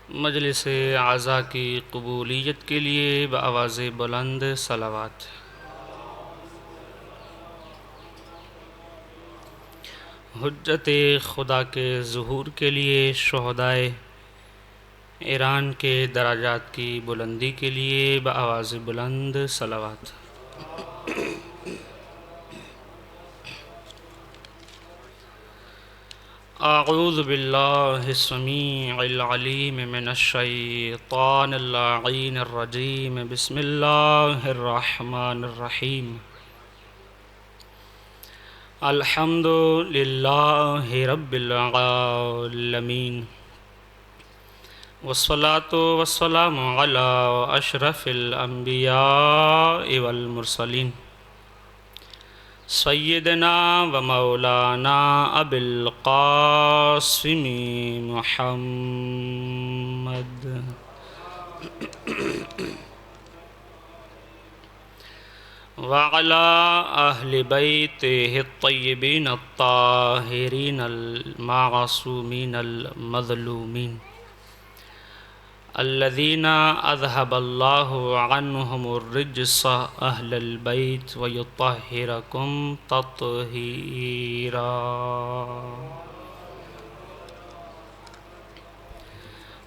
مجلس اعضاء کی قبولیت کے لیے بآواز بلند صلوات۔ حجت خدا کے ظہور کے لیے شہدائے ایران کے درجات کی بلندی کے لیے بآواز بلند صلوات۔ اعوذ باللہ السمیع العلیم من الشیطان اللعین الرجیم، بسم اللہ الرحمن الرحیم۔ الحمد للہ رب العالمین، والصلاة والسلام علی اشرف الانبیاء والمرسلین، سیدنا و مولانا ابی القاسم محمد وعلی اہل بیتہ الطیبین الطاہرین المعصومین المظلومین، الذین اذہب اللہ عنہم الرجس اہل البیت ویطہرکم تطہیرا۔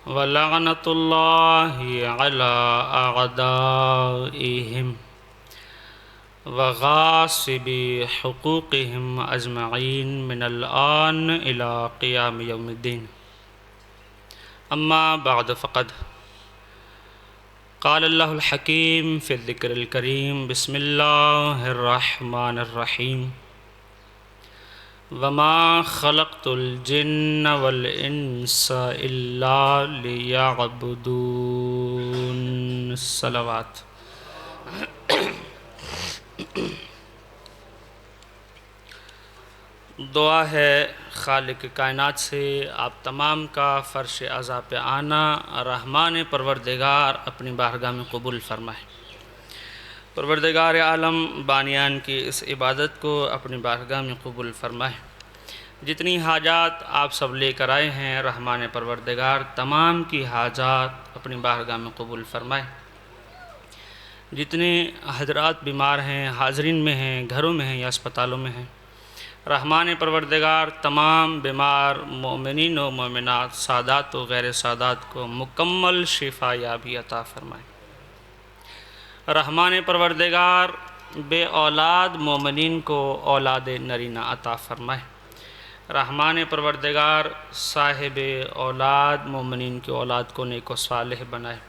ولعنۃ اللہ علی اعدائہم وغاصبی حقوقہم اجمعین من الآن الی قیام یوم الدین۔ اما بعد فقد قال اللہ الحکیم فی الذکر الکریم، بسم اللہ الرحمن الرحیم۔ وما خلقت الجن والانس الا لیعبدون۔ صلوات۔ دعا ہے خالق کائنات سے آپ تمام کا فرش عزا پہ آنا رحمان پروردگار اپنی بارگاہ میں قبول فرمائے۔ پروردگار عالم بانیان کی اس عبادت کو اپنی بارگاہ میں قبول فرمائے۔ جتنی حاجات آپ سب لے کر آئے ہیں رحمان پروردگار تمام کی حاجات اپنی بارگاہ میں قبول فرمائے۔ جتنے حضرات بیمار ہیں، حاضرین میں ہیں، گھروں میں ہیں یا اسپتالوں میں ہیں، رحمان پروردگار تمام بیمار مومنین و مومنات، سادات و غیر سادات کو مکمل شفا یابی عطا فرمائے۔ رحمان پروردگار بے اولاد مومنین کو اولاد نرینہ عطا فرمائے۔ رحمان پروردگار صاحب اولاد مومنین کی اولاد کو نیک و صالح بنائے۔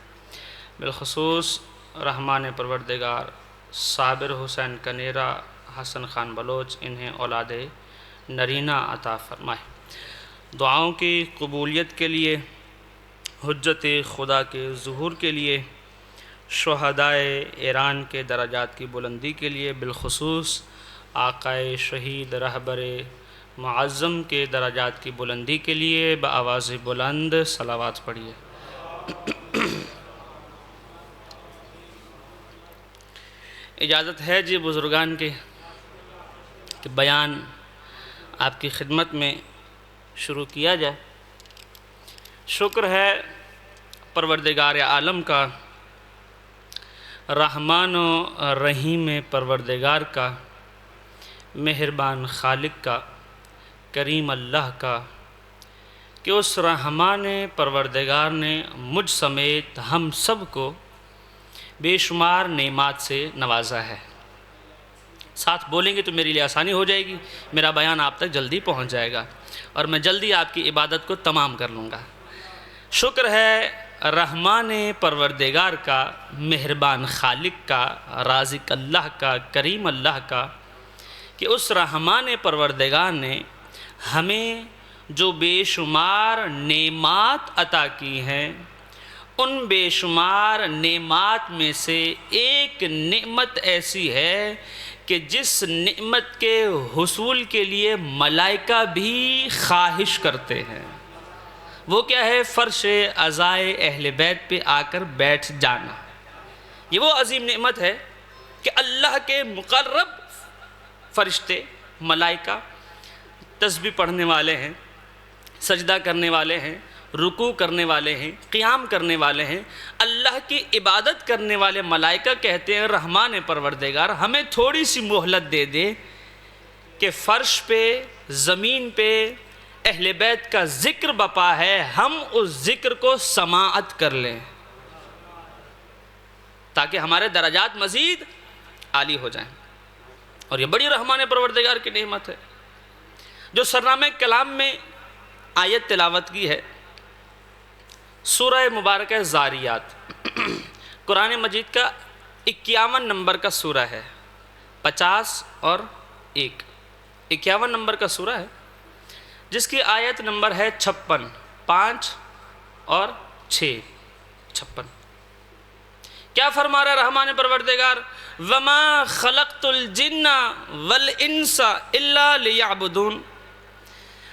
بالخصوص رحمان پروردگار صابر حسین کنیرہ، حسن خان بلوچ، انہیں اولاد نرینہ عطا فرمائے۔ دعاؤں کی قبولیت کے لیے، حجت خدا کے ظہور کے لیے، شہدائے ایران کے درجات کی بلندی کے لیے، بالخصوص آقائے شہید رہبر معظم کے درجات کی بلندی کے لیے بآواز بلند صلوات پڑھیے۔ اجازت ہے جی بزرگان کے کہ بیان آپ کی خدمت میں شروع کیا جائے۔ شکر ہے پروردگار عالم کا، رحمان و رحیم پروردگار کا، مہربان خالق کا، کریم اللہ کا، کہ اس رحمان پروردگار نے مجھ سمیت ہم سب کو بے شمار نعمات سے نوازا ہے۔ ساتھ بولیں گے تو میرے لیے آسانی ہو جائے گی، میرا بیان آپ تک جلدی پہنچ جائے گا اور میں جلدی آپ کی عبادت کو تمام کر لوں گا۔ شکر ہے رحمان پروردگار کا، مہربان خالق کا، رازق اللہ کا، کریم اللہ کا، کہ اس رحمان پروردگار نے ہمیں جو بے شمار نعمات عطا کی ہیں، ان بے شمار نعمات میں سے ایک نعمت ایسی ہے کہ جس نعمت کے حصول کے لیے ملائکہ بھی خواہش کرتے ہیں۔ وہ کیا ہے؟ فرش عزائے اہل بیت پہ آ کر بیٹھ جانا۔ یہ وہ عظیم نعمت ہے کہ اللہ کے مقرب فرشتے، ملائکہ تسبیح پڑھنے والے ہیں، سجدہ کرنے والے ہیں، رکوع کرنے والے ہیں، قیام کرنے والے ہیں، اللہ کی عبادت کرنے والے ملائکہ کہتے ہیں رحمان پروردگار ہمیں تھوڑی سی مہلت دے دے کہ فرش پہ، زمین پہ اہل بیت کا ذکر بپا ہے، ہم اس ذکر کو سماعت کر لیں تاکہ ہمارے درجات مزید عالی ہو جائیں۔ اور یہ بڑی رحمان پروردگار کی نعمت ہے۔ جو سرنامہ کلام میں آیت تلاوت کی ہے، سورہ مبارکہ زاریات، قرآن مجید کا 51 نمبر کا سورہ ہے، 50 اور 1، 51 نمبر کا سورہ ہے، جس کی آیت نمبر ہے 56، 5 اور 6، 56۔ کیا فرما رہا ہے رحمان پروردگار؟ وَمَا خَلَقْتُ الْجِنَّ وَالْإِنسَ إِلَّا لِيَعْبُدُونَ۔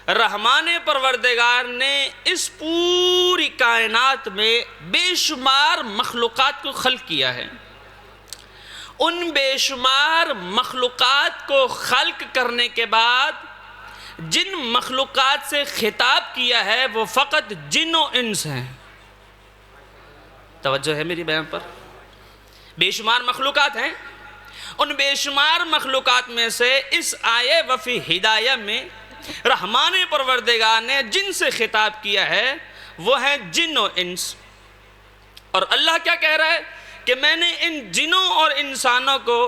رحمان پروردگار نے اس پوری کائنات میں بے شمار مخلوقات کو خلق کیا ہے۔ ان بے شمار مخلوقات کو خلق کرنے کے بعد جن مخلوقات سے خطاب کیا ہے وہ فقط جن و انس ہیں۔ توجہ ہے میری بیان پر؟ بے شمار مخلوقات ہیں، ان بے شمار مخلوقات میں سے اس آیے وفی ہدایہ میں رحمان پروردگار نے جن سے خطاب کیا ہے وہ ہیں جن و انس۔ اور اللہ کیا کہہ رہا ہے کہ میں نے ان جنوں اور انسانوں کو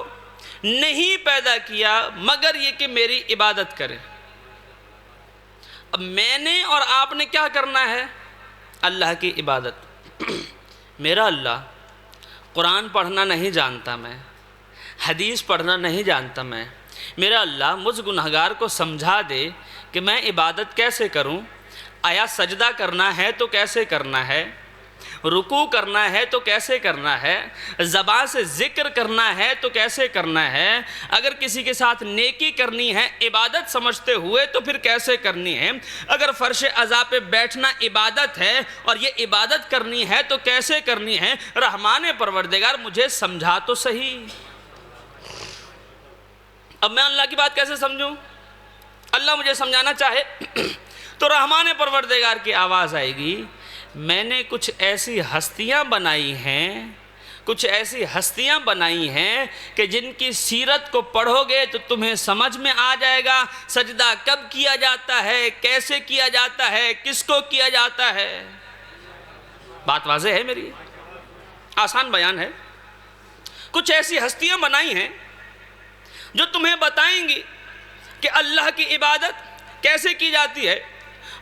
نہیں پیدا کیا مگر یہ کہ میری عبادت کرے۔ اب میں نے اور آپ نے کیا کرنا ہے؟ اللہ کی عبادت۔ میرا اللہ قرآن پڑھنا نہیں جانتا، میں حدیث پڑھنا نہیں جانتا، میرا اللہ مجھ گنہگار کو سمجھا دے کہ میں عبادت کیسے کروں، آیا سجدہ کرنا ہے تو کیسے کرنا ہے، رکوع کرنا ہے تو کیسے کرنا ہے، زبان سے ذکر کرنا ہے تو کیسے کرنا ہے، اگر کسی کے ساتھ نیکی کرنی ہے عبادت سمجھتے ہوئے تو پھر کیسے کرنی ہے، اگر فرش عزا پہ بیٹھنا عبادت ہے اور یہ عبادت کرنی ہے تو کیسے کرنی ہے۔ رحمان پروردگار مجھے سمجھا تو صحیح۔ اب میں اللہ کی بات کیسے سمجھوں؟ اللہ مجھے سمجھانا چاہے تو رحمان پروردگار کی آواز آئے گی، میں نے کچھ ایسی ہستیاں بنائی ہیں کہ جن کی سیرت کو پڑھو گے تو تمہیں سمجھ میں آ جائے گا سجدہ کب کیا جاتا ہے، کیسے کیا جاتا ہے، کس کو کیا جاتا ہے۔ بات واضح ہے میری؟ آسان بیان ہے۔ کچھ ایسی ہستیاں بنائی ہیں جو تمہیں بتائیں گی کہ اللہ کی عبادت کیسے کی جاتی ہے۔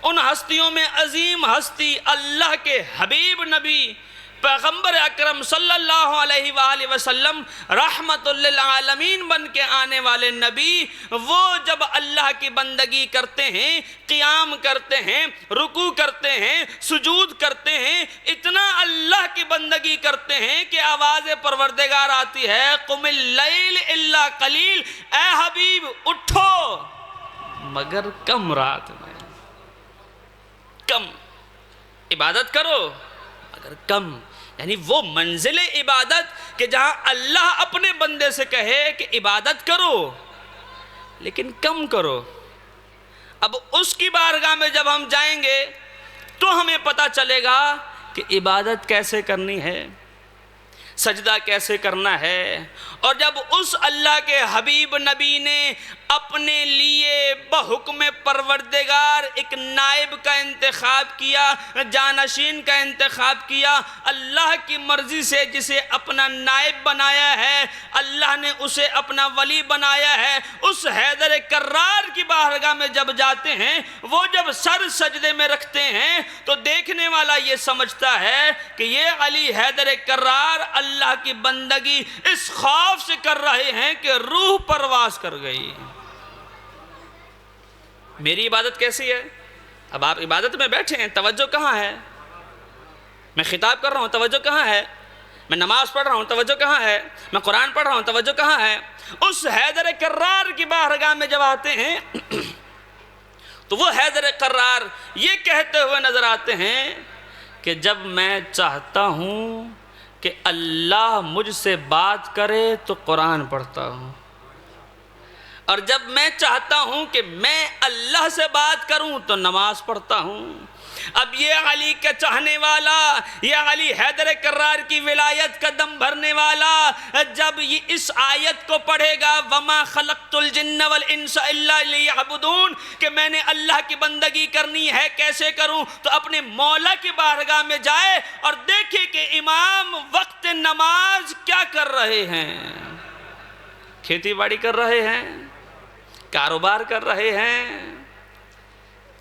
ان ہستیوں میں عظیم ہستی اللہ کے حبیب نبی پیغمبر اکرم صلی اللہ علیہ وآلہ وسلم رحمت للعالمین بن کے آنے والے نبی، وہ جب اللہ کی بندگی کرتے ہیں، قیام کرتے ہیں، رکوع کرتے ہیں، سجود کرتے ہیں، اتنا اللہ کی بندگی کرتے ہیں کہ آواز پروردگار آتی ہے قم اللیل الا قلیل، اے حبیب اٹھو مگر کم رات میں، کم عبادت کرو مگر کم۔ یعنی وہ منزل عبادت کہ جہاں اللہ اپنے بندے سے کہے کہ عبادت کرو لیکن کم کرو۔ اب اس کی بارگاہ میں جب ہم جائیں گے تو ہمیں پتہ چلے گا کہ عبادت کیسے کرنی ہے، سجدہ کیسے کرنا ہے۔ اور جب اس اللہ کے حبیب نبی نے اپنے لیے بحکم پروردگار ایک نائب کا انتخاب کیا، جانشین کا انتخاب کیا، اللہ کی مرضی سے جسے اپنا نائب بنایا ہے، اللہ نے اسے اپنا ولی بنایا ہے، اس حیدر کرار کی بارگاہ میں جب جاتے ہیں، وہ جب سر سجدے میں رکھتے ہیں تو دیکھنے والا یہ سمجھتا ہے کہ یہ علی حیدر کرار اللہ کی بندگی اس خوف سے کر رہے ہیں کہ روح پرواز کر گئی۔ میری عبادت کیسی ہے؟ اب آپ عبادت میں بیٹھے ہیں، توجہ کہاں ہے؟ میں خطاب کر رہا ہوں، توجہ کہاں ہے؟ میں نماز پڑھ رہا ہوں، توجہ کہاں ہے؟ میں قرآن پڑھ رہا ہوں، توجہ کہاں ہے؟ اس حیدر کرار کی بارگاہ میں جب آتے ہیں تو وہ حیدر کرار یہ کہتے ہوئے نظر آتے ہیں کہ جب میں چاہتا ہوں کہ اللہ مجھ سے بات کرے تو قرآن پڑھتا ہوں، اور جب میں چاہتا ہوں کہ میں اللہ سے بات کروں تو نماز پڑھتا ہوں، اب یہ علی کا چاہنے والا، یہ علی حیدر کرار کی ولایت کا دم بھرنے والا جب یہ اس آیت کو پڑھے گا وَمَا خَلَقْتُ الْجِنَّ وَالْإِنسَ إِلَّا لِيَعْبُدُونَ کہ میں نے اللہ کی بندگی کرنی ہے، کیسے کروں؟ تو اپنے مولا کی بارگاہ میں جائے اور دیکھے کہ امام وقت نماز کیا کر رہے ہیں، کھیتی باڑی کر رہے ہیں، کاروبار کر رہے ہیں،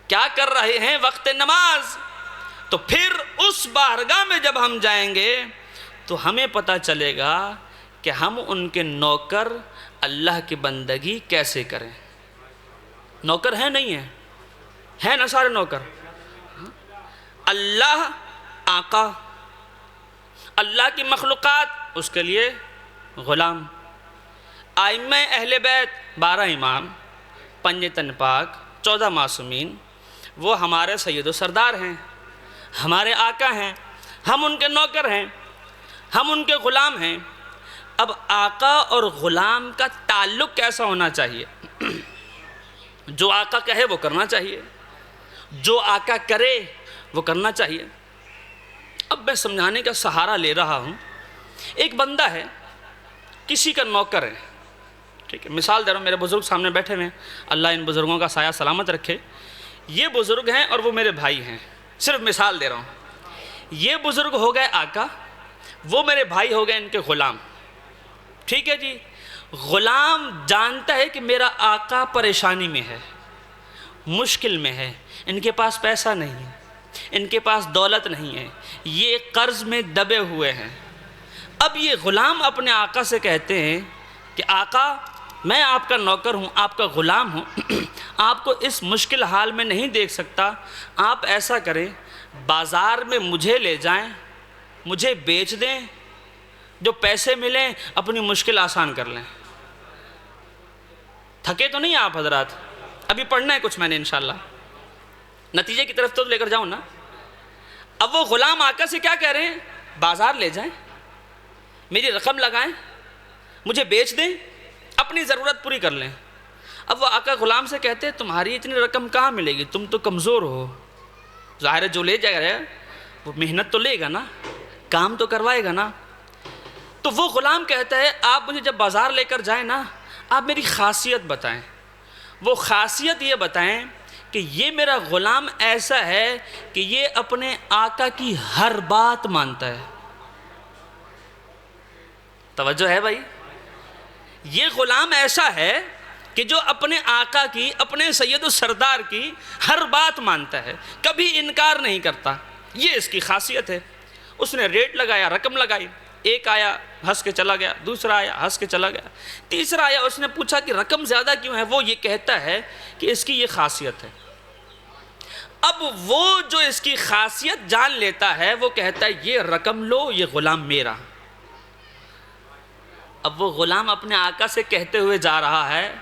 کیا کر رہے ہیں وقت نماز۔ تو پھر اس بارگاہ میں جب ہم جائیں گے تو ہمیں پتہ چلے گا کہ ہم ان کے نوکر اللہ کی بندگی کیسے کریں۔ نوکر ہیں نہیں ہیں؟ ہیں نا سارے نوکر؟ اللہ آقا، اللہ کی مخلوقات اس کے لیے غلام، ائمہ اہل بیت 12 امام، 5 تن پاک، 14 معصومین، وہ ہمارے سید و سردار ہیں، ہمارے آقا ہیں، ہم ان کے نوکر ہیں، ہم ان کے غلام ہیں۔ اب آقا اور غلام کا تعلق کیسا ہونا چاہیے؟ جو آقا کہے وہ کرنا چاہیے، جو آقا کرے وہ کرنا چاہیے۔ اب میں سمجھانے کا سہارا لے رہا ہوں۔ ایک بندہ ہے، کسی کا نوکر ہے، ٹھیک ہے، مثال دے رہا ہوں، میرے بزرگ سامنے بیٹھے ہوئے ہیں، اللہ ان بزرگوں کا سایہ سلامت رکھے۔ یہ بزرگ ہیں اور وہ میرے بھائی ہیں، صرف مثال دے رہا ہوں۔ یہ بزرگ ہو گئے آقا، وہ میرے بھائی ہو گئے ان کے غلام، ٹھیک ہے جی۔ غلام جانتا ہے کہ میرا آقا پریشانی میں ہے، مشکل میں ہے، ان کے پاس پیسہ نہیں ہے، ان کے پاس دولت نہیں ہے، یہ قرض میں دبے ہوئے ہیں۔ اب یہ غلام اپنے آقا سے کہتے ہیں کہ آقا میں آپ کا نوکر ہوں، آپ کا غلام ہوں، آپ کو اس مشکل حال میں نہیں دیکھ سکتا، آپ ایسا کریں بازار میں مجھے لے جائیں، مجھے بیچ دیں، جو پیسے ملیں اپنی مشکل آسان کر لیں۔ تھکے تو نہیں آپ حضرات؟ ابھی پڑھنا ہے کچھ میں نے انشاءاللہ، نتیجے کی طرف تو لے کر جاؤں نا۔ اب وہ غلام آقا سے کیا کہہ رہے ہیں؟ بازار لے جائیں، میری رقم لگائیں، مجھے بیچ دیں، اپنی ضرورت پوری کر لیں۔ اب وہ آقا غلام سے کہتے ہیں تمہاری اتنی رقم کہاں ملے گی، تم تو کمزور ہو، ظاہر ہے جو لے جائے گا وہ محنت تو لے گا نا، کام تو کروائے گا نا۔ تو وہ غلام کہتا ہے آپ مجھے جب بازار لے کر جائیں نا، آپ میری خاصیت بتائیں۔ وہ خاصیت یہ بتائیں کہ یہ میرا غلام ایسا ہے کہ یہ اپنے آقا کی ہر بات مانتا ہے۔ توجہ ہے بھائی؟ یہ غلام ایسا ہے کہ جو اپنے آقا کی، اپنے سید و سردار کی ہر بات مانتا ہے، کبھی انکار نہیں کرتا، یہ اس کی خاصیت ہے۔ اس نے ریٹ لگایا، رقم لگائی، ایک آیا ہنس کے چلا گیا، دوسرا آیا ہنس کے چلا گیا، تیسرا آیا، اس نے پوچھا کہ رقم زیادہ کیوں ہے؟ وہ یہ کہتا ہے کہ اس کی یہ خاصیت ہے۔ اب وہ جو اس کی خاصیت جان لیتا ہے وہ کہتا ہے یہ رقم لو، یہ غلام میرا۔ اب وہ غلام اپنے آقا سے کہتے ہوئے جا رہا ہے،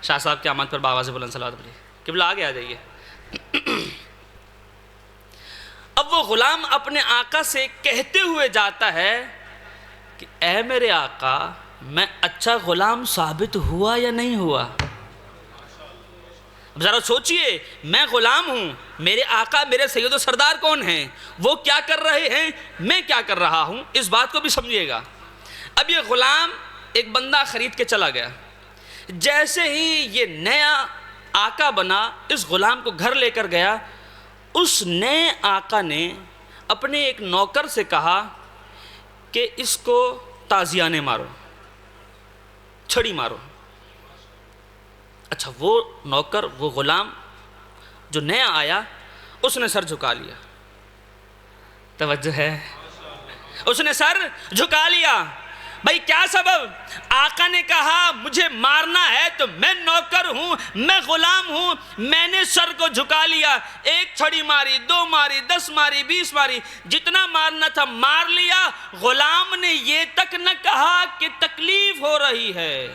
شاہ صاحب کی آمد پر باواز بلند صلوات پڑھیے، قبلہ آگے آ جائیے۔ اب وہ غلام اپنے آقا سے کہتے ہوئے جاتا ہے کہ اے میرے آقا میں اچھا غلام ثابت ہوا یا نہیں ہوا؟ اب ذرا سوچئے، میں غلام ہوں، میرے آقا میرے سید و سردار کون ہیں، وہ کیا کر رہے ہیں، میں کیا کر رہا ہوں، اس بات کو بھی سمجھیے گا۔ اب یہ غلام ایک بندہ خرید کے چلا گیا، جیسے ہی یہ نیا آقا بنا اس غلام کو گھر لے کر گیا، اس نئے آقا نے اپنے ایک نوکر سے کہا کہ اس کو تازیانے مارو، چھڑی مارو۔ اچھا وہ نوکر، وہ غلام جو نیا آیا، اس نے سر جھکا لیا۔ توجہ ہے؟ اس نے سر جھکا لیا۔ بھائی کیا سبب؟ آقا نے کہا مجھے مارنا ہے تو میں نوکر ہوں، میں غلام ہوں، میں نے سر کو جھکا لیا، ایک چھڑی ماری، 2 ماری، 10 ماری، 20 ماری، جتنا مارنا تھا مار لیا۔ غلام نے یہ تک نہ کہا کہ تکلیف ہو رہی ہے،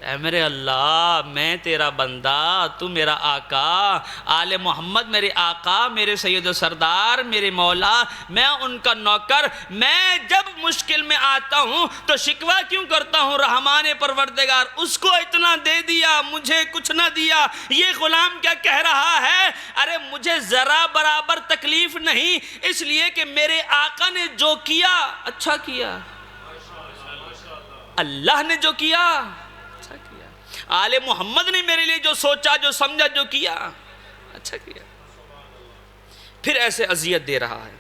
اے میرے اللہ، میں تیرا بندہ، تو میرا آقا، آل محمد میرے آقا، میرے سید و سردار، میرے مولا، میں ان کا نوکر، میں جب مشکل میں آتا ہوں تو شکوہ کیوں کرتا ہوں؟ رحمان پروردگار اس کو اتنا دے دیا، مجھے کچھ نہ دیا۔ یہ غلام کیا کہہ رہا ہے؟ ارے مجھے ذرا برابر تکلیف نہیں، اس لیے کہ میرے آقا نے جو کیا اچھا کیا، اللہ نے جو کیا اچھا کیا، آل محمد نے میرے لیے جو سوچا، جو سمجھا، جو کیا اچھا کیا۔ پھر ایسے اذیت دے رہا ہے۔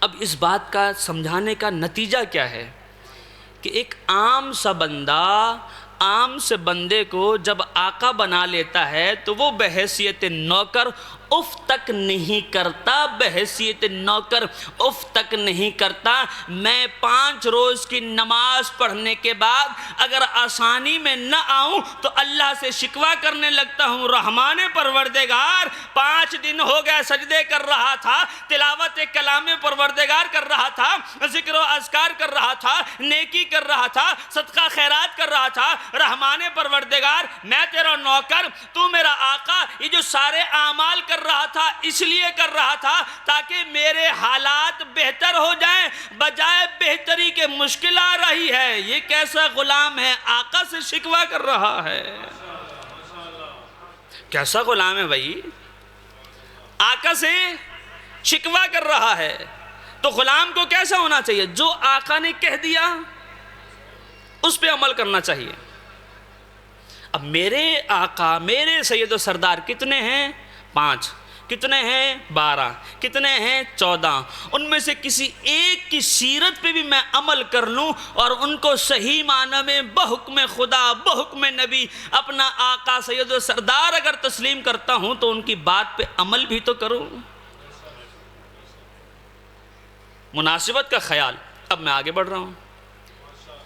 اب اس بات کا سمجھانے کا نتیجہ کیا ہے کہ ایک عام سا بندہ عام سے بندے کو جب آقا بنا لیتا ہے تو وہ بحیثیت نوکر اف تک نہیں کرتا، بحیثیت نوکر اف تک نہیں کرتا۔ میں 5 روز کی نماز پڑھنے کے بعد اگر آسانی میں نہ آؤں تو اللہ سے شکوہ کرنے لگتا ہوں، رحمان پروردگار 5 دن ہو گئے سجدے کر رہا تھا، تلاوت کلام پروردگار کر رہا تھا، ذکر و اذکار کر رہا تھا، نیکی کر رہا تھا، صدقہ خیرات کر رہا تھا، رحمان پروردگار میں تیرا نوکر، تو میرا آقا، یہ جو سارے اعمال کر رہا تھا اس لیے کر رہا تھا تاکہ میرے حالات بہتر ہو جائیں، بجائے بہتری کے مشکل آ رہی ہے۔ یہ کیسا غلام ہے، آقا سے شکوہ کر رہا ہے؟ کیسا غلام ہے بھائی، آقا سے شکوہ کر رہا ہے؟ تو غلام کو کیسا ہونا چاہیے؟ جو آقا نے کہہ دیا اس پہ عمل کرنا چاہیے۔ اب میرے آقا، میرے سید و سردار کتنے ہیں؟ 5۔ کتنے ہیں؟ 12۔ کتنے ہیں؟ 14۔ ان میں سے کسی ایک کی سیرت پہ بھی میں عمل کر لوں اور ان کو صحیح معنی میں بحکم خدا، بحکم نبی، اپنا آقا سید و سردار اگر تسلیم کرتا ہوں تو ان کی بات پہ عمل بھی تو کروں۔ مناسبت کا خیال۔ اب میں آگے بڑھ رہا ہوں۔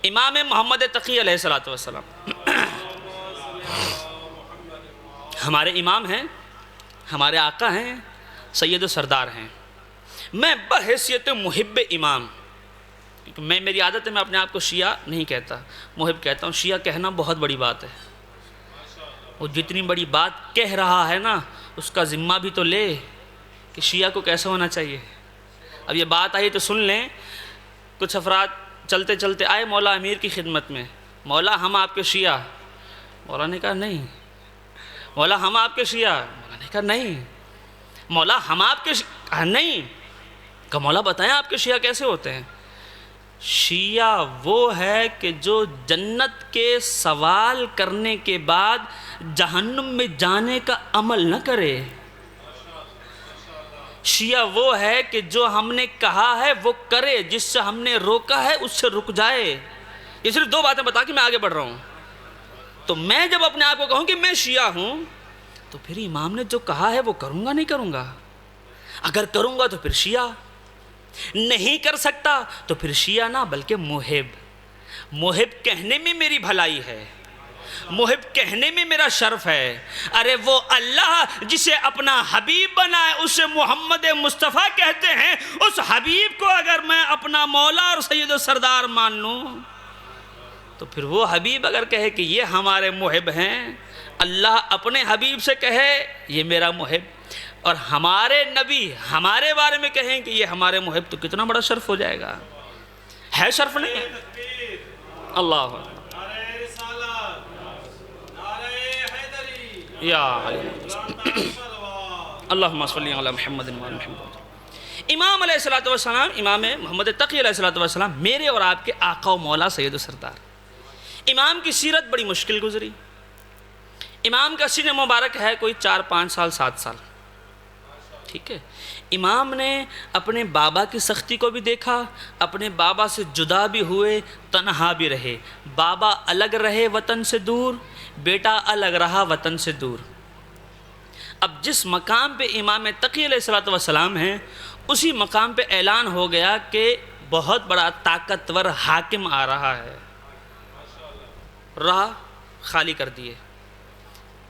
امام محمد تقی علیہ السلام ہمارے امام ہیں، ہمارے آقا ہیں، سید و سردار ہیں۔ میں بحیثیت محب امام، کیونکہ میری عادت ہے میں اپنے آپ کو شیعہ نہیں کہتا، محب کہتا ہوں۔ شیعہ کہنا بہت بڑی بات ہے، وہ جتنی بڑی بات کہہ رہا ہے نا اس کا ذمہ بھی تو لے کہ شیعہ کو کیسا ہونا چاہیے۔ اب یہ بات آئی تو سن لیں۔ کچھ افراد چلتے چلتے آئے مولا امیر کی خدمت میں، مولا ہم آپ کے شیعہ۔ مولا نے کہا نہیں۔ مولا ہم آپ کے شیعہ۔ مولا نے کہا نہیں۔ مولا ہم آپ کے کہا نہیں۔ کہا مولا بتائیں آپ کے شیعہ کیسے ہوتے ہیں؟ شیعہ وہ ہے کہ جو جنت کے سوال کرنے کے بعد جہنم میں جانے کا عمل نہ کرے۔ شیعہ وہ ہے کہ جو ہم نے کہا ہے وہ کرے، جس سے ہم نے روکا ہے اس سے رک جائے۔ یہ صرف 2 باتیں بتا کے میں آگے بڑھ رہا ہوں۔ تو میں جب اپنے آپ کو کہوں کہ میں شیعہ ہوں تو پھر امام نے جو کہا ہے وہ کروں گا نہیں کروں گا؟ اگر کروں گا تو پھر شیعہ، نہیں کر سکتا تو پھر شیعہ نہ بلکہ محب۔ محب کہنے میں میری بھلائی ہے، محب کہنے میں میرا شرف ہے۔ ارے وہ اللہ جسے اپنا حبیب بنائے اسے محمد مصطفیٰ کہتے ہیں، اس حبیب کو اگر میں اپنا مولا اور سید و سردار مان لوں تو پھر وہ حبیب اگر کہے کہ یہ ہمارے محب ہیں، اللہ اپنے حبیب سے کہے یہ میرا محب، اور ہمارے نبی ہمارے بارے میں کہیں کہ یہ ہمارے محب، تو کتنا بڑا شرف ہو جائے گا؟ ہے شرف نہیں ہے؟ اللہ یا علی اللہم صلی علی محمد و محمد۔ امام علیہ السلام، امام محمد تقی علیہ السلام میرے اور آپ کے آقا و مولا سید و سردار۔ امام کی سیرت بڑی مشکل گزری۔ امام کا سن مبارک ہے کوئی 4 5 سال 7 سال، ٹھیک ہے۔ امام نے اپنے بابا کی سختی کو بھی دیکھا، اپنے بابا سے جدا بھی ہوئے، تنہا بھی رہے۔ بابا الگ رہے وطن سے دور، بیٹا الگ رہا وطن سے دور۔ اب جس مقام پہ امام تقی علیہ السلام ہیں اسی مقام پہ اعلان ہو گیا کہ بہت بڑا طاقتور حاکم آ رہا ہے۔ راہ خالی کر دیے،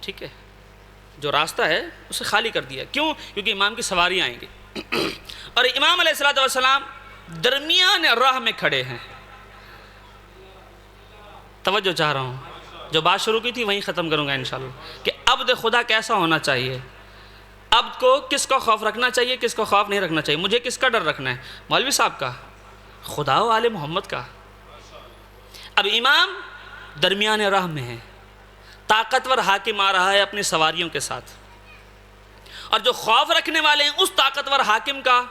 ٹھیک ہے، جو راستہ ہے اسے خالی کر دیا۔ کیوں؟ کیونکہ امام کی سواری آئیں گے اور امام علیہ السلام درمیان راہ میں کھڑے ہیں۔ توجہ چاہ رہا ہوں، جو بات شروع کی تھی وہیں ختم کروں گا انشاءاللہ کہ عبد خدا کیسا ہونا چاہیے، عبد کو کس کا خوف رکھنا چاہیے، کس کا خوف نہیں رکھنا چاہیے، مجھے کس کا ڈر رکھنا ہے، مولوی صاحب کا، خدا و آل محمد کا۔ اب امام درمیان راہ میں ہے، طاقتور حاکم آ رہا ہے اپنی سواریوں کے ساتھ، اور جو خوف رکھنے والے ہیں اس طاقتور حاکم کا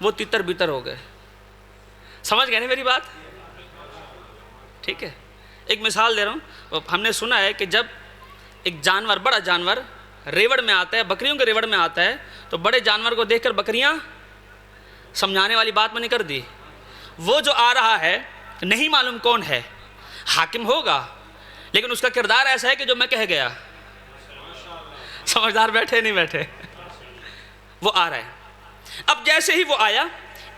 وہ تتر بتر ہو گئے۔ سمجھ گئے نا میری بات؟ ٹھیک ہے، ایک مثال دے رہا ہوں۔ ہم نے سنا ہے کہ جب ایک جانور، بڑا جانور ریوڑ میں آتا ہے، بکریوں کے ریوڑ میں آتا ہے، تو بڑے جانور کو دیکھ کر بکریاں سمجھانے والی بات میں نے کر دی، وہ جو آ رہا ہے نہیں معلوم کون ہے، حاکم ہوگا لیکن اس کا کردار ایسا ہے کہ جو میں کہہ گیا۔ سمجھدار بیٹھے نہیں بیٹھے؟ وہ آ رہا ہے۔ اب جیسے ہی وہ آیا،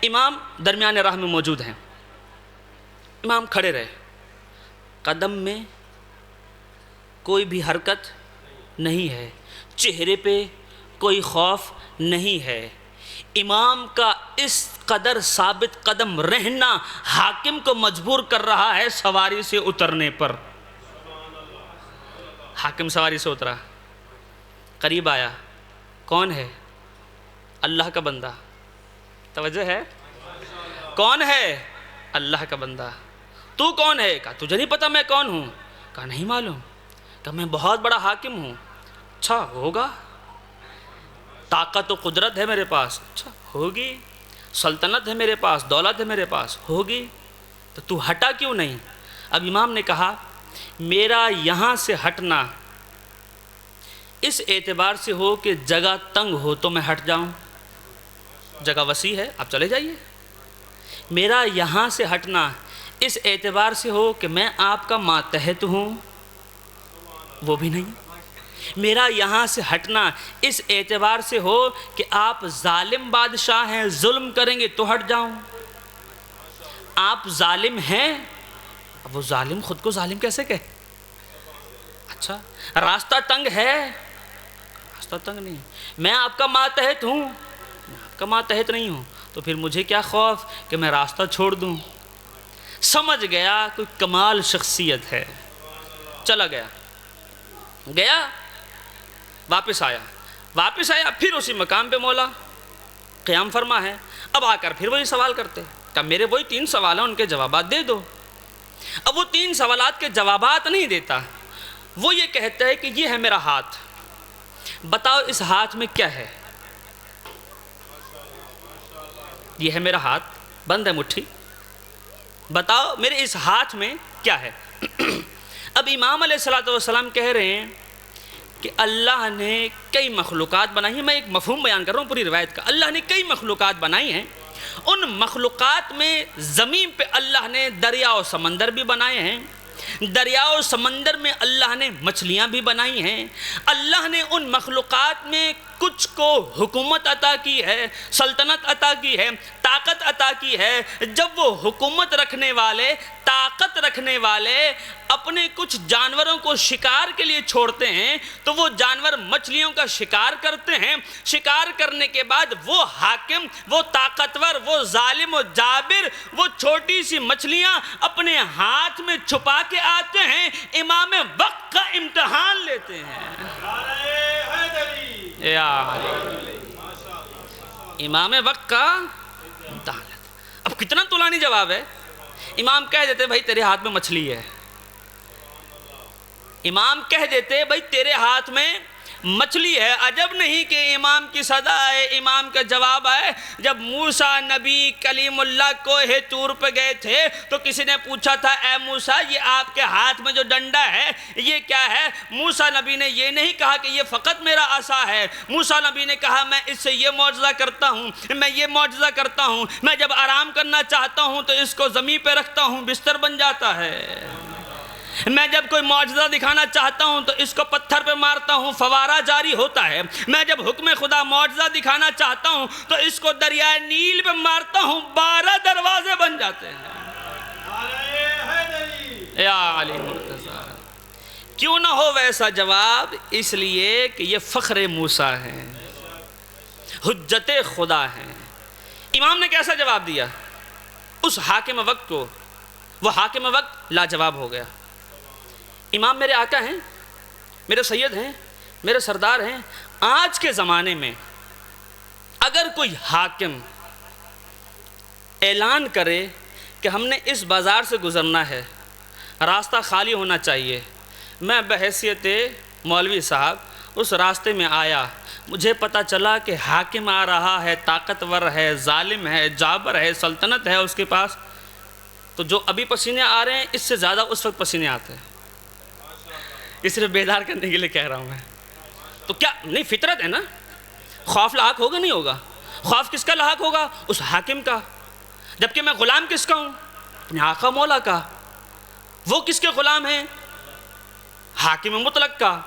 امام درمیان راہ میں موجود ہیں، امام کھڑے رہے، قدم میں کوئی بھی حرکت نہیں ہے، چہرے پہ کوئی خوف نہیں ہے۔ امام کا اس قدر ثابت قدم رہنا حاکم کو مجبور کر رہا ہے سواری سے اترنے پر۔ حاکم سواری سے اترا، قریب آیا، کون ہے؟ اللہ کا بندہ۔ توجہ ہے؟ کون ہے؟ اللہ کا بندہ۔ تو کون ہے؟ کہا تجھے نہیں پتا میں کون ہوں؟ کہا نہیں معلوم۔ کہا میں بہت بڑا حاکم ہوں۔ اچھا ہوگا، طاقت و قدرت ہے میرے پاس، اچھا ہوگی، سلطنت ہے میرے پاس، دولت ہے میرے پاس، ہوگی، تو تو ہٹا کیوں نہیں؟ اب امام نے کہا میرا یہاں سے ہٹنا اس اعتبار سے ہو کہ جگہ تنگ ہو تو میں ہٹ جاؤں، جگہ وسیع ہے آپ چلے جائیے۔ میرا یہاں سے ہٹنا اس اعتبار سے ہو کہ میں آپ کا ماتحت ہوں، وہ بھی نہیں۔ میرا یہاں سے ہٹنا اس اعتبار سے ہو کہ آپ ظالم بادشاہ ہیں، ظلم کریں گے تو ہٹ جاؤں۔ آپ ظالم ہیں، اب وہ ظالم خود کو ظالم کیسے کہے؟ اچھا راستہ تنگ ہے، راستہ تنگ نہیں، میں آپ کا ماتحت ہوں، میں آپ کا ماتحت نہیں ہوں، تو پھر مجھے کیا خوف کہ میں راستہ چھوڑ دوں۔ سمجھ گیا کوئی کمال شخصیت ہے، چلا گیا، گیا واپس آیا پھر اسی مقام پہ مولا قیام فرما ہے۔ اب آ کر پھر وہی سوال کرتے، کہ میرے وہی 3 سوال ہیں ان کے جوابات دے دو۔ اب وہ 3 سوالات کے جوابات نہیں دیتا، وہ یہ کہتا ہے کہ یہ ہے میرا ہاتھ، بتاؤ اس ہاتھ میں کیا ہے؟ یہ ہے میرا ہاتھ، بند ہے مٹھی، بتاؤ میرے اس ہاتھ میں کیا ہے؟ اب امام علیہ السلام کہہ رہے ہیں کہ اللہ نے کئی مخلوقات بنائی ہیں، میں ایک مفہوم بیان کر رہا ہوں پوری روایت کا۔ اللہ نے کئی مخلوقات بنائی ہیں، ان مخلوقات میں زمین پہ اللہ نے دریا و سمندر بھی بنائے ہیں، دریا و سمندر میں اللہ نے مچھلیاں بھی بنائی ہیں۔ اللہ نے ان مخلوقات میں کچھ کو حکومت عطا کی ہے، سلطنت عطا کی ہے، طاقت عطا کی ہے۔ جب وہ حکومت رکھنے والے، طاقت رکھنے والے اپنے کچھ جانوروں کو شکار کے لیے چھوڑتے ہیں تو وہ جانور مچھلیوں کا شکار کرتے ہیں، شکار کرنے کے بعد وہ حاکم، وہ طاقتور، وہ ظالم و جابر وہ چھوٹی سی مچھلیاں اپنے ہاتھ میں چھپا کے آتے ہیں، امام وقت کا امتحان لیتے ہیں۔ امام وقت کا امتحان لیتے ہیں۔ اب کتنا طولانی جواب ہے، امام کہہ دیتے بھائی تیرے ہاتھ میں مچھلی ہے، امام کہہ دیتے بھائی تیرے ہاتھ میں مچھلی ہے۔ عجب نہیں کہ امام کی صدا ہے، امام کا جواب ہے۔ جب موسیٰ نبی کلیم اللہ کوہ طور پہ گئے تھے تو کسی نے پوچھا تھا اے موسیٰ یہ آپ کے ہاتھ میں جو ڈنڈا ہے یہ کیا ہے؟ موسیٰ نبی نے یہ نہیں کہا کہ یہ فقط میرا عصا ہے، موسیٰ نبی نے کہا میں اس سے یہ معجزہ کرتا ہوں، میں یہ معجزہ کرتا ہوں، میں جب آرام کرنا چاہتا ہوں تو اس کو زمین پہ رکھتا ہوں بستر بن جاتا ہے، میں جب کوئی معجزہ دکھانا چاہتا ہوں تو اس کو پتھر پہ مارتا ہوں فوارہ جاری ہوتا ہے، میں جب حکم خدا معجزہ دکھانا چاہتا ہوں تو اس کو دریائے نیل پہ مارتا ہوں 12 دروازے بن جاتے ہیں۔ یا علی مرتضیٰ، کیوں نہ ہو ویسا جواب؟ اس لیے کہ یہ فخر موسیٰ ہے، حجت خدا ہے۔ امام نے کیسا جواب دیا اس حاکم وقت کو؟ وہ حاکم وقت لاجواب ہو گیا۔ امام میرے آقا ہیں، میرے سید ہیں، میرے سردار ہیں۔ آج کے زمانے میں اگر کوئی حاکم اعلان کرے کہ ہم نے اس بازار سے گزرنا ہے، راستہ خالی ہونا چاہیے، میں بحیثیت مولوی صاحب اس راستے میں آیا، مجھے پتہ چلا کہ حاکم آ رہا ہے، طاقتور ہے، ظالم ہے، جابر ہے، سلطنت ہے اس کے پاس، تو جو ابھی پسینے آ رہے ہیں اس سے زیادہ اس وقت پسینے آتے ہیں۔ اس صرف بیدار کرنے کے لیے کہہ رہا ہوں میں۔ تو کیا نہیں فطرت ہے نا؟ خوف لاحق ہوگا نہیں ہوگا؟ خوف کس کا لاحق ہوگا؟ اس حاکم کا۔ جبکہ میں غلام کس کا ہوں؟ اپنے آقا مولا کا۔ وہ کس کے غلام ہیں؟ حاکم مطلق کا۔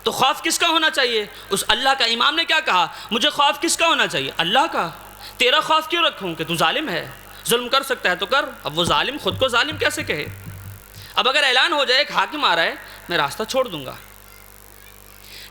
تو خوف کس کا ہونا چاہیے؟ اس اللہ کا۔ امام نے کیا کہا؟ مجھے خوف کس کا ہونا چاہیے؟ اللہ کا۔ تیرا خوف کیوں رکھوں کہ تو ظالم ہے، ظلم کر سکتا ہے تو کر۔ اب وہ ظالم خود کو ظالم کیسے کہے؟ اب اگر اعلان ہو جائے ایک حاکم آ رہا ہے، میں راستہ چھوڑ دوں گا۔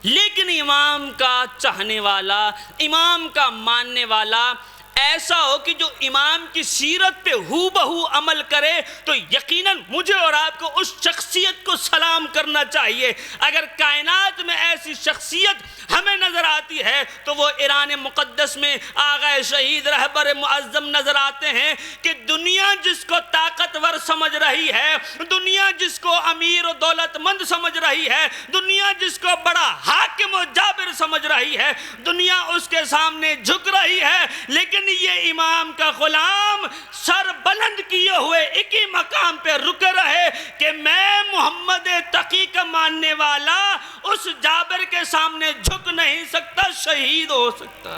لیکن امام کا چاہنے والا، امام کا ماننے والا ایسا ہو کہ جو امام کی سیرت پہ ہو بہو عمل کرے، تو یقیناً مجھے اور آپ کو اس شخصیت کو سلام کرنا چاہیے۔ اگر کائنات میں ایسی شخصیت ہمیں نظر آتی ہے تو وہ ایران مقدس میں آغا شہید رہبر معظم نظر آتے ہیں کہ دنیا جس کو طاقتور سمجھ رہی ہے، دنیا جس کو امیر و دولت مند سمجھ رہی ہے، دنیا جس کو بڑا حاکم و جابر سمجھ رہی ہے، دنیا اس کے سامنے جھک رہی ہے، لیکن یہ امام کا غلام سر بلند کیے ہوئے ایک ہی مقام پہ رکے رہے کہ میں محمد تقی کا ماننے والا اس جابر کے سامنے جھک نہیں سکتا، شہید ہو سکتا۔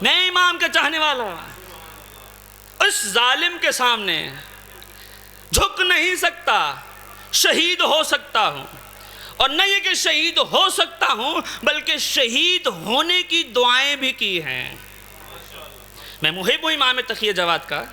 میں امام کا چاہنے والا اس ظالم کے سامنے جھک نہیں سکتا، شہید ہو سکتا ہوں۔ اور نہ یہ کہ شہید ہو سکتا ہوں بلکہ شہید ہونے کی دعائیں بھی کی ہیں۔ میں محب ہوں امام تقی جواد کا۔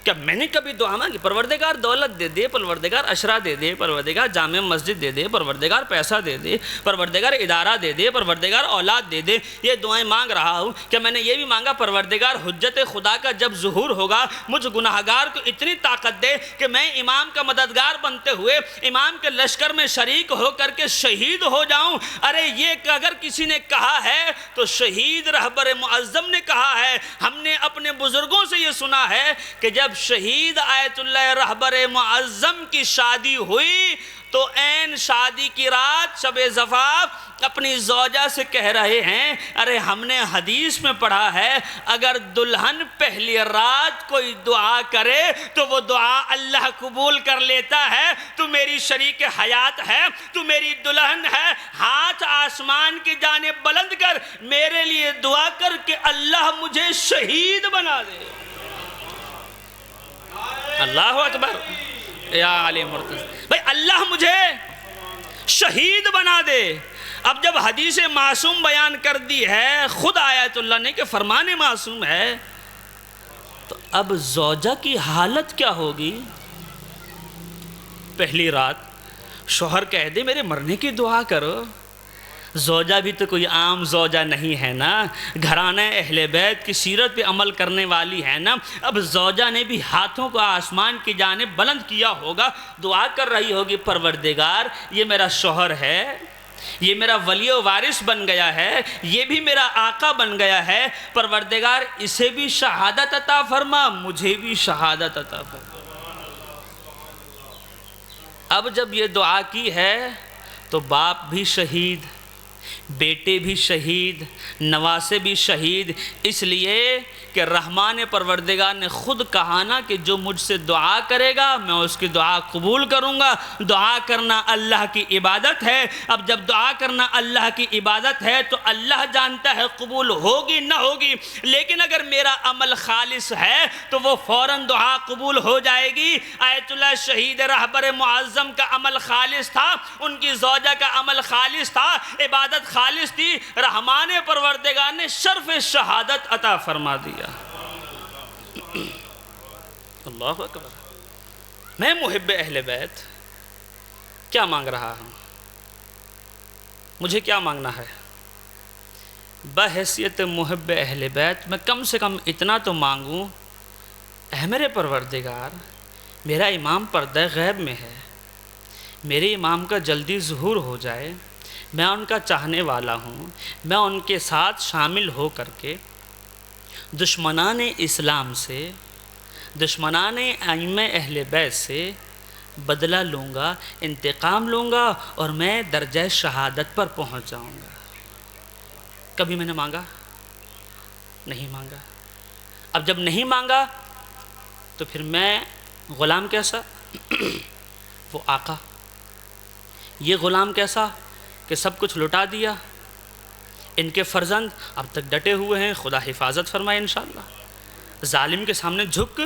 کیا میں نے کبھی دعا مانگی پروردگار دولت دے دے، پروردگار عشرہ دے دے، پروردگار جامع مسجد دے دے، پروردگار پیسہ دے دے، پروردگار ادارہ دے دے، پروردگار اولاد دے دے؟ یہ دعائیں مانگ رہا ہوں۔ کیا میں نے یہ بھی مانگا پروردگار حجت خدا کا جب ظہور ہوگا مجھ گناہگار کو اتنی طاقت دے کہ میں امام کا مددگار بنتے ہوئے امام کے لشکر میں شریک ہو کر کے شہید ہو جاؤں؟ ارے یہ اگر کسی نے کہا ہے تو شہید رہبر معظم نے کہا ہے۔ ہم نے اپنے بزرگوں سے یہ سنا ہے کہ جب شہید آیت اللہ رہبر معظم کی شادی ہوئی تو عین شادی کی رات شب زفاف اپنی زوجہ سے کہہ رہے ہیں، ارے ہم نے حدیث میں پڑھا ہے اگر دلہن پہلی رات کوئی دعا کرے تو وہ دعا اللہ قبول کر لیتا ہے۔ تو میری شریک حیات ہے، تو میری دلہن ہے، ہاتھ آسمان کی جانب بلند کر میرے لیے دعا کر کہ اللہ مجھے شہید بنا دے۔ اللہ اکبر یا علی مرتضی، بھئی اللہ مجھے شہید بنا دے۔ اب جب حدیث معصوم بیان کر دی ہے خود آیت اللہ نے کہ فرمان معصوم ہے، تو اب زوجہ کی حالت کیا ہوگی؟ پہلی رات شوہر کہہ دے میرے مرنے کی دعا کرو۔ زوجہ بھی تو کوئی عام زوجہ نہیں ہے نا، گھرانہ اہل بیت کی سیرت پہ عمل کرنے والی ہے نا۔ اب زوجہ نے بھی ہاتھوں کو آسمان کی جانب بلند کیا ہوگا، دعا کر رہی ہوگی پروردگار یہ میرا شوہر ہے، یہ میرا ولی و وارث بن گیا ہے، یہ بھی میرا آقا بن گیا ہے، پروردگار اسے بھی شہادت عطا فرما، مجھے بھی شہادت عطا فرما۔ اب جب یہ دعا کی ہے تو باپ بھی شہید، بیٹے بھی شہید، نواسے بھی شہید، اس لیے کہ رحمان پروردگار نے خود کہا نا کہ جو مجھ سے دعا کرے گا میں اس کی دعا قبول کروں گا۔ دعا کرنا اللہ کی عبادت ہے۔ اب جب دعا کرنا اللہ کی عبادت ہے تو اللہ جانتا ہے قبول ہوگی نہ ہوگی، لیکن اگر میرا عمل خالص ہے تو وہ فوراً دعا قبول ہو جائے گی۔ آیت اللہ شہید رہبر معظم کا عمل خالص تھا، ان کی زوجہ کا عمل خالص تھا، عبادت خالص تھی، رحمان پروردگار نے شرف شہادت عطا فرما دیا۔ اللہ اکبر۔ میں محب اہل بیت کیا مانگ رہا ہوں؟ مجھے کیا مانگنا ہے؟ بحیثیت محب اہل بیت میں کم سے کم اتنا تو مانگوں، اے میرے پروردگار میرا امام پردہ غیب میں ہے، میرے امام کا جلدی ظہور ہو جائے، میں ان کا چاہنے والا ہوں، میں ان کے ساتھ شامل ہو کر کے دشمنان اسلام سے، دشمنان ائمہ اہل بیت سے بدلہ لوں گا، انتقام لوں گا، اور میں درجہ شہادت پر پہنچ جاؤں گا۔ کبھی میں نے مانگا؟ نہیں مانگا۔ اب جب نہیں مانگا تو پھر میں غلام کیسا؟ وہ آقا۔ یہ غلام کیسا کہ سب کچھ لٹا دیا؟ ان کے فرزند اب تک ڈٹے ہوئے ہیں، خدا حفاظت فرمائے انشاءاللہ، ظالم کے سامنے جھک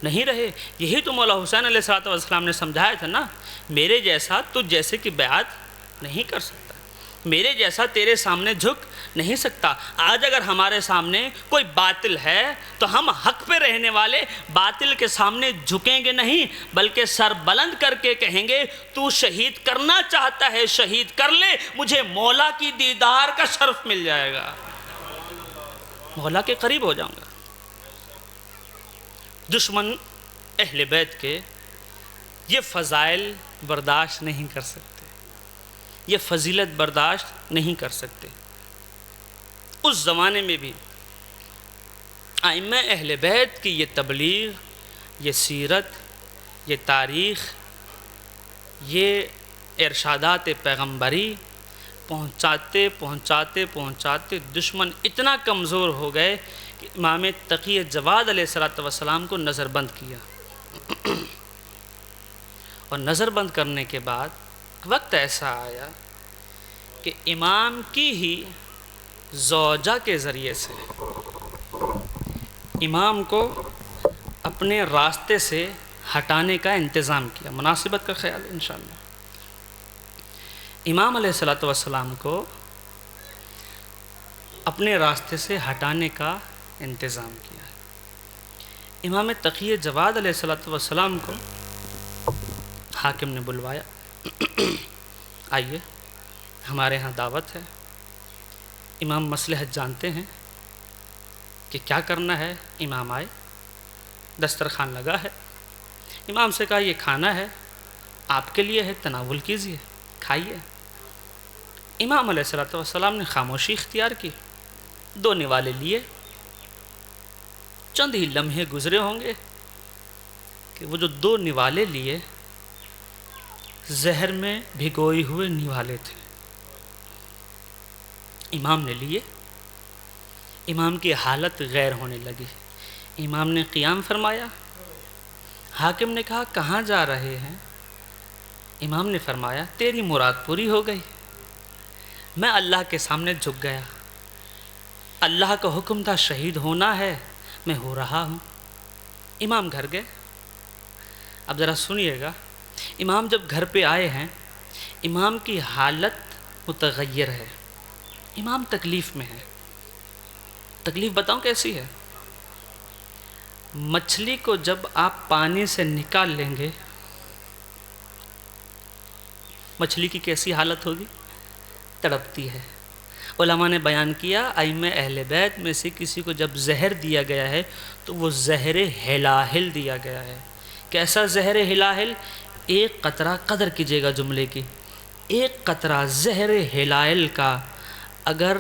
نہیں رہے۔ یہی تو مولا حسین علیہ السلام نے سمجھایا تھا نا، میرے جیسا تو جیسے کہ بیعت نہیں کر سکتا، میرے جیسا تیرے سامنے جھک نہیں سکتا۔ آج اگر ہمارے سامنے کوئی باطل ہے تو ہم حق پہ رہنے والے باطل کے سامنے جھکیں گے نہیں، بلکہ سر بلند کر کے کہیں گے تو شہید کرنا چاہتا ہے شہید کر لے، مجھے مولا کی دیدار کا شرف مل جائے گا، مولا کے قریب ہو جاؤں گا۔ دشمن اہل بیت کے یہ فضائل برداشت نہیں کر سکتے، یہ فضیلت برداشت نہیں کر سکتے۔ اس زمانے میں بھی ائمہ اہل بیت کی یہ تبلیغ، یہ سیرت، یہ تاریخ، یہ ارشادات پیغمبری پہنچاتے پہنچاتے پہنچاتے دشمن اتنا کمزور ہو گئے کہ امام تقی جواد علیہ السلام کو نظر بند کیا، اور نظر بند کرنے کے بعد وقت ایسا آیا کہ امام کی ہی زوجہ کے ذریعے سے امام کو اپنے راستے سے ہٹانے کا انتظام کیا۔ مناسبت کا خیال ہے انشاءاللہ۔ امام علیہ السلام کو اپنے راستے سے ہٹانے کا انتظام کیا۔ امام تقی جواد علیہ السلام کو حاکم نے بلوایا، آئیے ہمارے ہاں دعوت ہے۔ امام مصلحت جانتے ہیں کہ کیا کرنا ہے۔ امام آئے، دسترخوان لگا ہے، امام سے کہا یہ کھانا ہے، آپ کے لیے ہے، تناول کیجیے، کھائیے۔ امام علیہ السلام نے خاموشی اختیار کی، 2 نوالے لیے، چند ہی لمحے گزرے ہوں گے کہ وہ جو 2 نوالے لیے زہر میں بھگوئے ہوئے نوالے تھے۔ امام نے لیے، امام کی حالت غیر ہونے لگی، امام نے قیام فرمایا۔ حاکم نے کہا کہاں جا رہے ہیں؟ امام نے فرمایا تیری مراد پوری ہو گئی، میں اللہ کے سامنے جھک گیا، اللہ کا حکم تھا شہید ہونا ہے، میں ہو رہا ہوں۔ امام گھر گئے۔ اب ذرا سنیے گا، امام جب گھر پہ آئے ہیں، امام کی حالت متغیر ہے، امام تکلیف میں ہے۔ تکلیف بتاؤں کیسی ہے؟ مچھلی کو جب آپ پانی سے نکال لیں گے، مچھلی کی کیسی حالت ہوگی؟ تڑپتی ہے۔ علماء نے بیان کیا ائمہ اہل بیت میں سے کسی کو جب زہر دیا گیا ہے تو وہ زہر ہلاہل دیا گیا ہے۔ کیسا زہر ہلاہل؟ ایک قطرہ، قدر کیجیے گا جملے کی، ایک قطرہ زہر ہلاہل کا اگر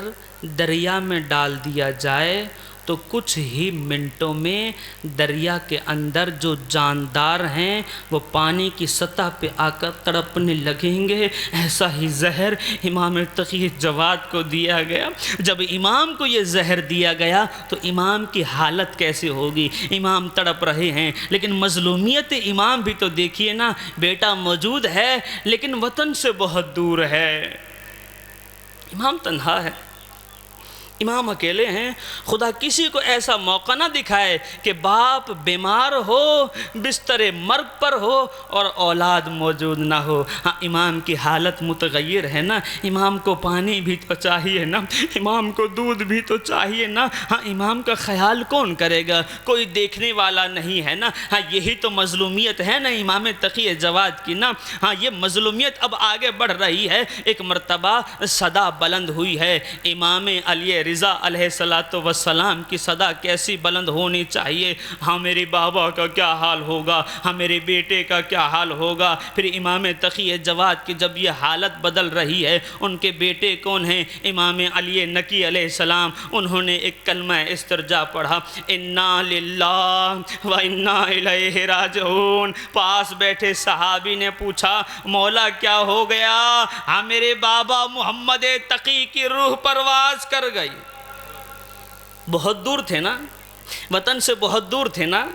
دریا میں ڈال دیا جائے تو کچھ ہی منٹوں میں دریا کے اندر جو جاندار ہیں وہ پانی کی سطح پہ آ کر تڑپنے لگیں گے۔ ایسا ہی زہر امام تقی جواد کو دیا گیا۔ جب امام کو یہ زہر دیا گیا تو امام کی حالت کیسے ہوگی؟ امام تڑپ رہے ہیں، لیکن مظلومیت امام بھی تو دیکھیے نا، بیٹا موجود ہے لیکن وطن سے بہت دور ہے، امام تنہا ہے، امام اکیلے ہیں۔ خدا کسی کو ایسا موقع نہ دکھائے کہ باپ بیمار ہو، بستر مرگ پر ہو اور اولاد موجود نہ ہو۔ ہاں امام کی حالت متغیر ہے نا، امام کو پانی بھی تو چاہیے نا، امام کو دودھ بھی تو چاہیے نا۔ ہاں امام کا خیال کون کرے گا؟ کوئی دیکھنے والا نہیں ہے نا۔ ہاں یہی تو مظلومیت ہے نا امام تقی جواد کی نا۔ ہاں یہ مظلومیت اب آگے بڑھ رہی ہے۔ ایک مرتبہ صدا بلند ہوئی ہے، امام علی رضا علیہ السلام کی صدا کیسی بلند ہونی چاہیے، ہاں میرے بابا کا کیا حال ہوگا، ہاں میرے بیٹے کا کیا حال ہوگا۔ پھر امام تقی جواد کی جب یہ حالت بدل رہی ہے، ان کے بیٹے کون ہیں؟ امام علی نقی علیہ السلام، انہوں نے ایک کلمہ استرجاع پڑھا، انا للہ و انا الیہ راجعون۔ پاس بیٹھے صحابی نے پوچھا مولا کیا ہو گیا؟ ہاں میرے بابا محمد تقی کی روح پرواز کر گئی۔ بہت دور تھے نا، وطن سے بہت دور تھے نا،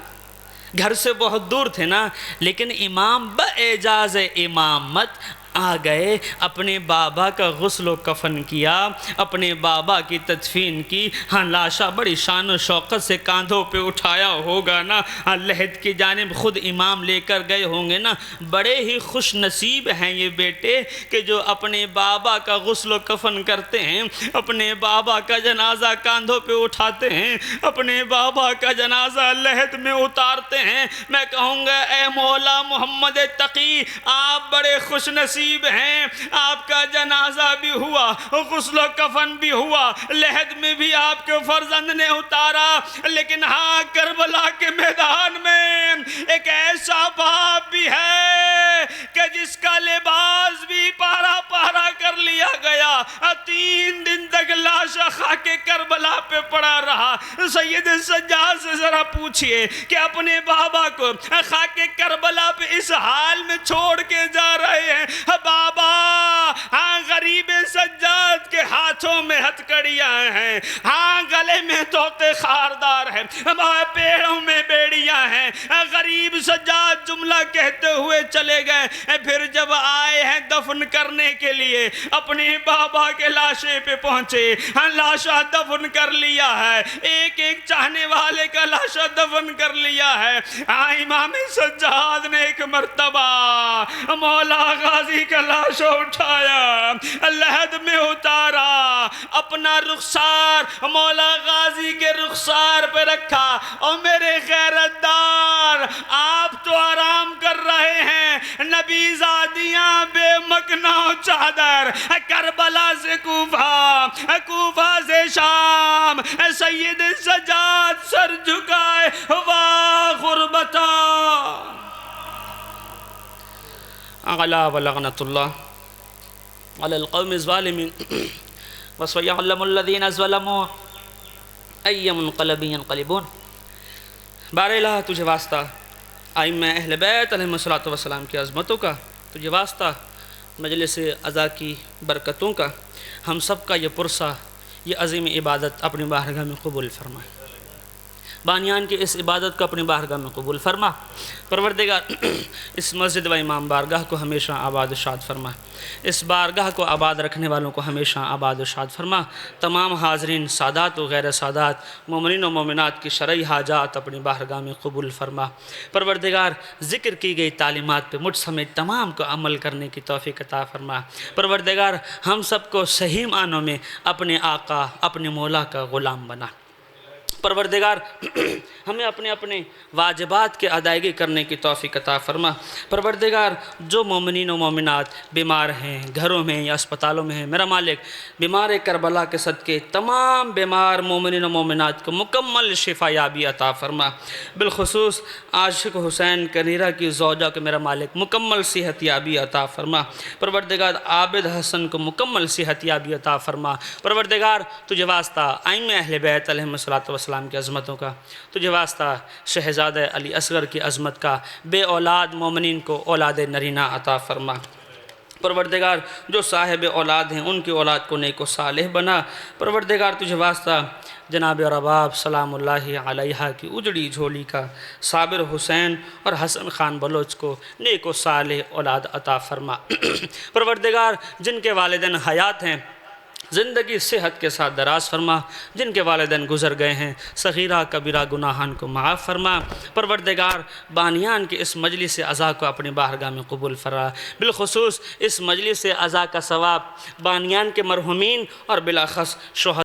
گھر سے بہت دور تھے نا، لیکن امام باعجاز امامت آ گئے، اپنے بابا کا غسل و کفن کیا، اپنے بابا کی تدفین کی۔ ہاں لاشا بڑی شان و شوقت سے کاندھوں پہ اٹھایا ہوگا نا، ہاں لحد کی جانب خود امام لے کر گئے ہوں گے نا۔ بڑے ہی خوش نصیب ہیں یہ بیٹے کہ جو اپنے بابا کا غسل و کفن کرتے ہیں، اپنے بابا کا جنازہ کاندھوں پہ اٹھاتے ہیں، اپنے بابا کا جنازہ لحد میں اتارتے ہیں۔ میں کہوں گا اے مولا محمد تقی، آپ بڑے خوش نصیب ہیں، آپ کا جنازہ بھی ہوا، غسل و کفن بھی ہوا، لحد میں بھی آپ کے فرزند نے اتارا، لیکن ہاں کربلا کے میدان میں ایک ایسا باپ بھی ہے کہ جس کا لباس بھی پارا پارا کر لیا گیا، 3 دن تک لاشا خاک کربلا پہ پڑا رہا۔ سید سجاد سے ذرا پوچھئے کہ اپنے بابا کو خاک کربلا پہ اس حال میں چھوڑ کے جا رہے ہیں، بابا ہاں غریب سجاد کے ہاتھوں میں ہتھکڑیاں ہیں، ہاں گلے میں طوطے خاردار ہیں، پیڑوں میں بیڑیاں ہیں۔ غریب سجاد جملہ کہتے ہوئے چلے گئے، پھر جب آئے ہیں دفن کرنے کے لیے اپنے بابا کے لاشے پہ پہنچے، ہاں لاشا دفن کر لیا ہے، ایک ایک چاہنے والے کا لاشا دفن کر لیا ہے۔ ہاں امام سجاد نے ایک مرتبہ مولا غازی کا لاشا اٹھایا، لحد میں اتارا، اپنا رخسار مولا غازی کے رخسار پہ رکھا، اور میرے غیرت دار آپ تو آرام کر رہے ہیں، نبی زادیاں بے مکنا و چادر، کربلا سے کوفہ، کوفہ سے شام، سید سجاد سر جھکائے واہ غربتا اعلی ولعنت اللہ علی القوم الظالمین وسيعلم الذين ظلموا أي منقلب ينقلبون۔ بار الہ تجھے واسطہ ائمہ اہل بیت علیہ السلام کی عظمتوں کا، تجھے واسطہ مجلس عزا کی برکتوں کا، ہم سب کا یہ پرسہ، یہ عظیم عبادت اپنی بارگاہ میں قبول فرما، بانیان کی اس عبادت کو اپنی بارگاہ میں قبول فرما۔ پروردگار اس مسجد و امام بارگاہ کو ہمیشہ آباد و شاد فرما، اس بارگاہ کو آباد رکھنے والوں کو ہمیشہ آباد و شاد فرما۔ تمام حاضرین سادات و غیر سادات، مومنین و مومنات کی شرعی حاجات اپنی بارگاہ میں قبول فرما۔ پروردگار ذکر کی گئی تعلیمات پہ مجھ سمیت تمام کو عمل کرنے کی توفیق عطا فرما۔ پروردگار ہم سب کو صحیح معنوں میں اپنے آقا، اپنے مولا کا غلام بنا۔ پروردگار ہمیں اپنے اپنے واجبات کے ادائیگی کرنے کی توفیق عطا فرما۔ پروردگار جو مومنین و مومنات بیمار ہیں، گھروں میں یا اسپتالوں میں ہیں، میرا مالک بیمار کربلا کے صدقے تمام بیمار مومنین و مومنات کو مکمل شفا یابی عطا فرما۔ بالخصوص عاشق حسین کنیرہ کی زوجہ کو میرا مالک مکمل صحت یابی عطا فرما۔ پروردگار عابد حسن کو مکمل صحت یابی عطا فرما۔ پروردگار تجھے واسطہ ائمہ اہل بیت علیہ السلام کی عظمتوں کا، تجھے واسطہ شہزادہ علی اصغر کی عظمت کا، بے اولاد مومنین کو اولاد نرینہ عطا فرما۔ پروردگار جو صاحب اولاد ہیں ان کی اولاد کو نیک و صالح بنا۔ پروردگار تجھے واسطہ جناب رباب سلام اللہ علیہ کی اجڑی جھولی کا صابر حسین اور حسن خان بلوچ کو نیک و صالح اولاد عطا فرما۔ پروردگار جن کے والدین حیات ہیں زندگی صحت کے ساتھ دراز فرما، جن کے والدین گزر گئے ہیں صغیرہ کبیرہ گناہان کو معاف فرما۔ پروردگار بانیان کے اس مجلس عزا کو اپنی بارگاہ میں قبول فرما، بالخصوص اس مجلس عزا کا ثواب بانیان کے مرحومین اور بالاخص شہداء